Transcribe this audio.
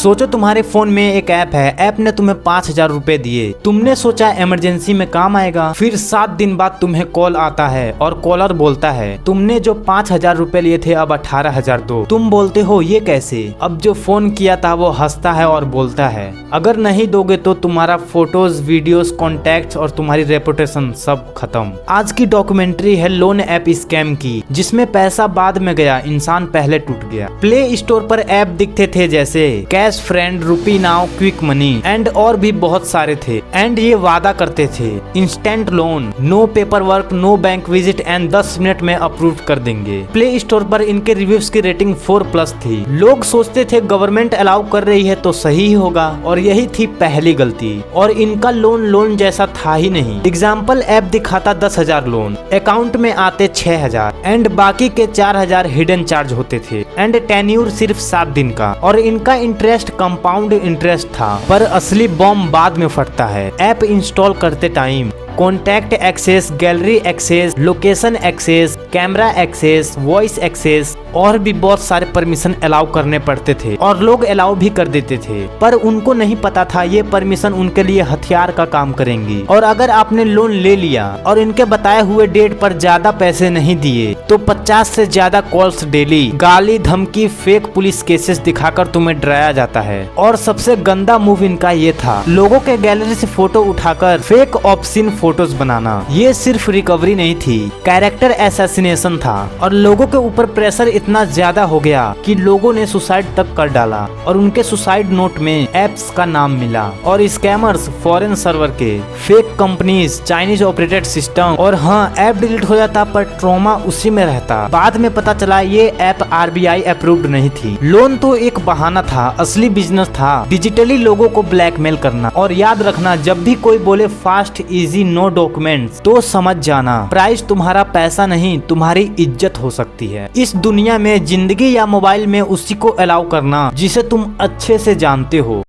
सोचो तुम्हारे फोन में एक ऐप है, ऐप ने तुम्हें 5,000 रुपए दिए। तुमने सोचा इमरजेंसी में काम आएगा। फिर 7 दिन बाद तुम्हें कॉल आता है और कॉलर बोलता है तुमने जो 5,000 रुपए लिए थे अब 18,000 दो। तुम बोलते हो ये कैसे? अब जो फोन किया था वो हंसता है और बोलता है अगर नहीं दोगे तो तुम्हारा फोटोज, वीडियोस, कॉन्टैक्ट्स और तुम्हारी रेपुटेशन सब खत्म। आज की डॉक्यूमेंट्री है लोन ऐप स्कैम की, जिसमें पैसा बाद में गया, इंसान पहले टूट गया। प्ले स्टोर पर ऐप दिखते थे जैसे cash friend, rupee now, quick money and और भी बहुत सारे थे। एंड ये वादा करते थे instant loan, no paper work, no bank visit and 10 minute में अप्रूव कर देंगे। प्ले स्टोर पर इनके रिव्यूज की रेटिंग 4+ थी। लोग सोचते थे गवर्नमेंट अलाउ कर रही है तो सही ही होगा, और यही थी पहली गलती। और इनका लोन जैसा था ही नहीं। एग्जाम्पल ऐप दिखाता 10,000 लोन, अकाउंट में आते 6,000 एंड बाकी के 4,000 हिडन चार्ज होते थे एंड टेन्यूर सिर्फ 7 दिन का। और इनका इंटरेस्ट कंपाउंड इंटरेस्ट था, पर असली बॉम्ब बाद में फटता है। ऐप इंस्टॉल करते time contact access, gallery access, location access, camera access, voice access और भी बहुत सारे परमिशन अलाउ करने पड़ते थे, और लोग अलाउ भी कर देते थे। पर उनको नहीं पता था ये परमिशन उनके लिए हथियार का काम करेंगी। और अगर आपने लोन ले लिया और इनके बताए हुए डेट पर ज्यादा पैसे नहीं दिए तो 50 से ज्यादा कॉल्स डेली, गाली, धमकी, फेक पुलिस केसेस दिखाकर तुम्हें डराया जाता है। और सबसे गंदा मूव इनका ये था लोगों के गैलरी से फोटो उठाकर फेक ऑब्सीन फोटोज बनाना। ये सिर्फ रिकवरी नहीं थी, कैरेक्टर असैसिनेशन था। और लोगों के ऊपर प्रेशर इतना ज्यादा हो गया कि लोगों ने सुसाइड तक कर डाला, और उनके सुसाइड नोट में एप्स का नाम मिला। और स्कैमर्स फॉरेन सर्वर के, fake companies, Chinese operated system. और हाँ, ऐप डिलीट हो जाता पर ट्रॉमा उसी में रहता। बाद में पता चला ये ऐप RBI अप्रूव्ड नहीं थी। लोन तो एक बहाना था, असली बिजनेस था डिजिटली लोगों को ब्लैकमेल करना। और याद रखना, जब भी कोई बोले फास्ट, इजी, नो डॉक्यूमेंट्स तो समझ जाना प्राइस तुम्हारा पैसा नहीं, तुम्हारी इज्जत हो सकती है। इस दुनिया में जिंदगी या मोबाइल में उसी को अलाउ करना जिसे तुम अच्छे से जानते हो।